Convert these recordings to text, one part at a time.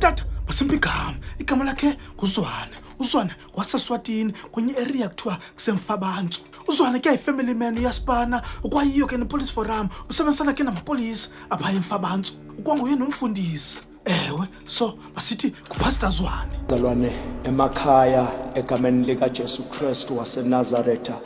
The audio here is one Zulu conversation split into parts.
tata masimple igama lakhe nguZwane. uZwane waseSwatini kwenye area kuthiwa kusemfabantsu. uZwane ke family man uyaspana ukwayiyo ke nepolice forum usebenzisana ke namapolice apha emfabantsu ukwanguye nomfundisi. Ewe, so masithi kuPastor Zwane. Zalwane emakhaya egameni lika Jesu Kristu waseNazaretha.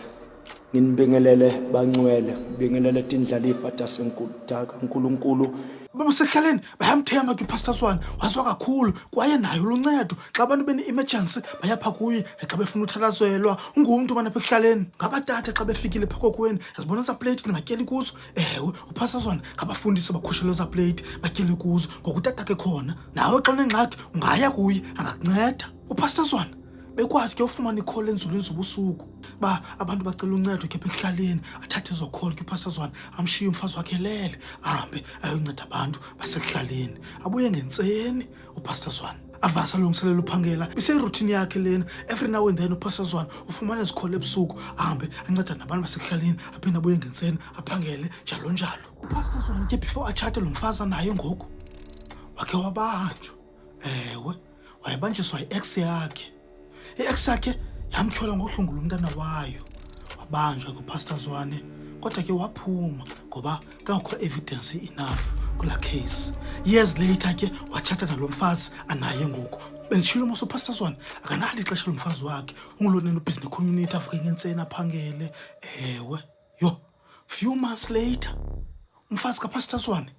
Nginibingelele bangcwele, bingelele tindlalifa tasenkulunkulu. Babasekhaleni bayamthemba kuPastor Zwane, wazwa kakhulu kwaye nayo luncedo xa abantu bene-emergency bayapha kuye xa befuna uthalazelwa. Ungumntu bana bekhaleni ngabatata xa befikile phaa kokwenu yazibona eza plate ningatyeli kuzo. Ewe, uPastor Zwane ngabafundisi bakhushele eza plate batyele kuzo ngokutata ke khona. Nawe xa unengxaki ungaya kuye angakunceda. uPastor Zwane bekwazi ke ufumana ikholi enzulwini zobusuku ba abantu bacela uncedo ke pekhaleni athathe ezo call kuPastor Zwane amshiye umfazi wakhe lele ahambe ayonceda abantu basekhaleni. Abuye ngentseni uPastor Zwane avasa lungiselela uphangela bise-routine yakhe lena. Every now and then uPastor Zwane ufumana izikhole ebusuku ahambe anceda nabantu basekhaleni aphinde abuye ngentseni aphangele njalo njalo. uPastor Zwane ke before atshate lo mfazi naye ngoku wakhe wabanjwa. Ewe, wayebanjiswa yi-ex yakhe. I-ex yakhe yamtyhola ngohlungu lomntana wayo. Wabanjwa kuPastor Zwane kodwa ke waphuma ngoba kangakho evidence enough kula case. Years later ke watshata nalo mfazi anaye ngoku. Benditshilo mos uPastor Zwane akanalo ixesha lomfazi wakhe ungulonena ubusiness community avuke ngentseni aphangele. Ewe, yo, few months later umfazi kaPastor Zwane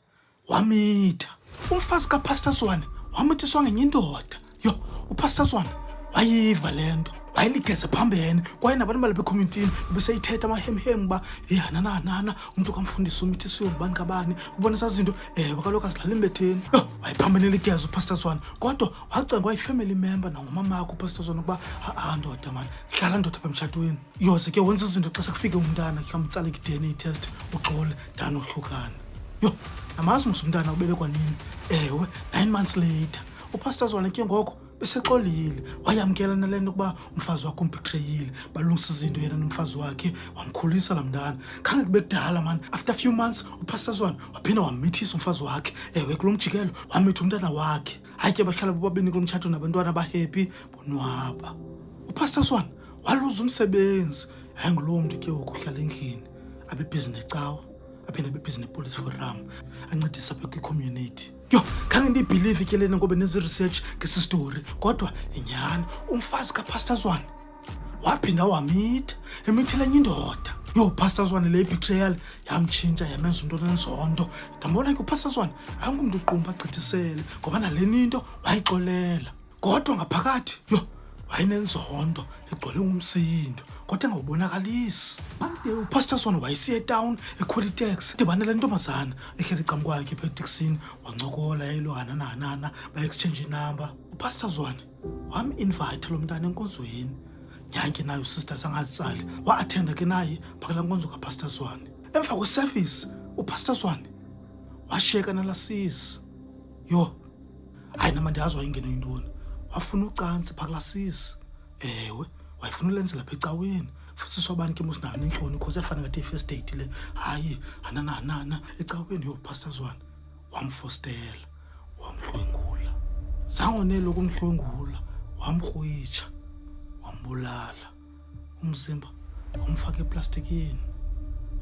wamitha. Umfazi kaPastor Zwane wamithiswa ngenye indoda. Yo, uPastor Zwane wayiva lento wayiligeze phambene kwaye nabantu balapha ecommunitini beseyithetha amahemhem ba hanana umuntu kamfundisi umithisiwe ngubani kabani ubona sazinto. Ewe, kaloku azidlala imbetheni. Wayiphambene ligeze uPastor Zwane kodwa wacengwa yi-family member nangumama wakhe uPastor Zwane ukuba ndoda mani hlala ndoda apha emtshatweni yoze ke wenza izinto xa sekufike umntana kamtsala i-DNA test uxole dani uhlukana. Yo, namazi mos umntana ubelekwa nini. Ewe, 9 months later uPastor Zwane ke ngoko besexolile wayamkela nalento ukuba umfazi wakhe umbetrayile balungisa izinto yena nomfazi wakhe wamkhulisa la mntana. Khange kube kudala man. After few months uPastor Zwane waphinda wamithisa umfazi wakhe. Ewe, kulo mjikelo wamitha umntana wakhe. Hayi ke bahlala bobabini kulo mtshato nabantwana abahappy bonwaba. uPastor Zwane waluza umsebenzi. Hayi ngulowo mntu ke wokuhlala endlini abe busy necawa aphinde abe busy nepolice forum ancedisa apha kwi-community. Yo, khange ndiyibhilive ke lena ngoba nenze research ngesi story kodwa inyani. Umfazi kaPastor Zwane waphinda wamitha emithela enye indoda. Yo, uPastor Zwane le betrayal yamtshintsha yamenza umntu onenzondo. Ndambona ke uPastor Zwane ayingumntu uqumba agqithisele ngoba naleni into wayixolela kodwa ngaphakathi yo wayenenzondo egcwele ngumsindo kodwa engawubonakalisi. uPastor Zwane wayesiya etown eQualitex dibanela intombazana ehleli ecam kwakhe phaa eteksini wancokola yayilo hanana ba-exchange inumber. uPastor Zwane wam-invite lo mntana enkonzweni nyanke naye usisters angazitsali wa-athenda ke naye phakela nkonzo kaPastor Zwane. Emva kweservice uPastor Zwane washiyeka nalasisi. Yo, hayi nama ndiyazi wayingene yintoni wafuna ucansi phakela sisi. Ewe, wayefuna ulenzela pha ecaweni futhi sobani ke musinayo nenhloni because efana ngathi i-first date le. Hayi hanana ecaweni. Yo, uPastor Zwane wamfostela wamhlwengula. Zangonelo ukumhlwengula wamrhwitsha wambulala. Umzimba wamfaka eplastikini.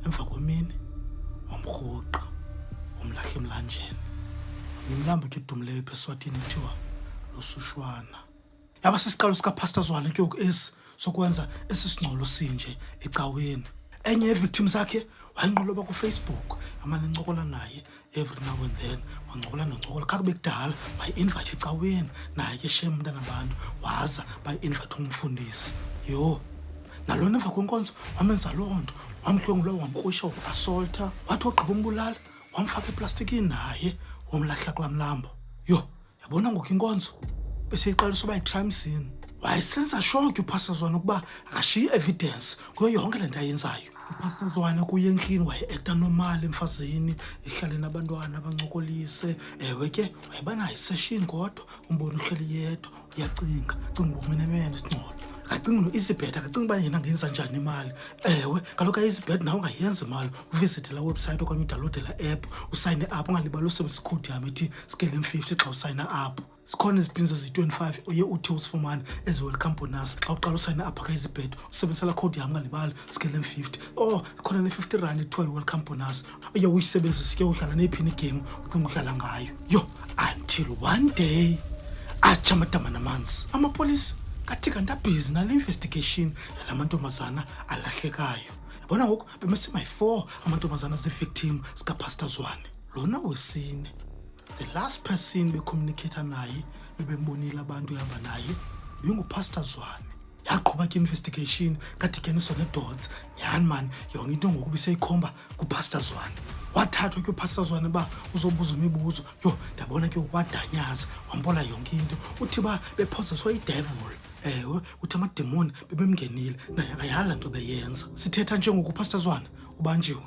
Emva kwemini wamrhuqa wamlahla emlanjeni. Umlambo ke dumileyo apha eSwatini kuthiwa loSushwana. Yaba sisiqalo sikaPastor Zwane ke esi sokwenza esisingcolo sinje ecaweni. Enye yevictim zakhe wayinqoloba kuFacebook amane encokola naye every now and then wancokola kakube kudala bayi-invite ecaweni naye ke shem umntana abantu waza bayi-invite umfundisi. Yo, nalona emva kwenkonzo wamenza loo nto wamhlwengula wamkrusha wam-assaulta wathi ogqiba umbulala wamfaka eplastikini naye womlahla kulaa mlambo. Yo, yabona ngoku inkonzo beseyiqalisa uba yi-crime scene. Wayesenza sure ke uPastor Zwane ukuba akashiyi evidence kuyo yonke le nto ayenzayo. uPastor Zwane kuye endlini waye-acta normal emfazini ehlale nabantwana abancokolise. Ewe ke wayebanayo isession kodwa umbona uhleli yedwa uyacinga ukumenemene isingcolo. Akacingi no-EasyBet akacingi uba yena angenza njani imali. Ewe, kaloku i-EasyBet nawe ungayenza imali uvisite la website okanye udawunlowude la app usayine up ungalibali usebenzisa ikhodi yam ethi Skelem50 xa usayina up. sikhona izipinzi eziyi-25 uye uthi usifumane ezi-welcome bonus xa uqala usayina apha ka izibhedo usebenzisela code yam ngalibali scale 50 khona ne-50 rand ethiwa yi-welcome bonus uye uyisebenzise ke udlala neyiphini igame ucinga udlala ngayo until one day atsha amadama namanzi amapolisa kathi kanti abhizi nale investigation yala mantombazana alahlekayo. Yabona ngoku bemesemayi-4 amantombazana zii-victim zikapastor Zwane. Lona wesine, the last person becommunicate naye bebembonile abantu ehamba naye bengupastor Zwane. Yaqhuba ke investigation kathi keniswa ne-dots nyhani man yonke into ngoku biseyikhomba kupastor Zwane. Wathathwa ke upastor Zwane ba uzobuza imibuzo ndabona ke ukwadanyaza wambola yonke into uthi ba bephoziswa idevil. Uthi amademoni bebemngenile naye akayala nto beyenza. Sithetha nje ngoku upastor Zwane ubanjiwe.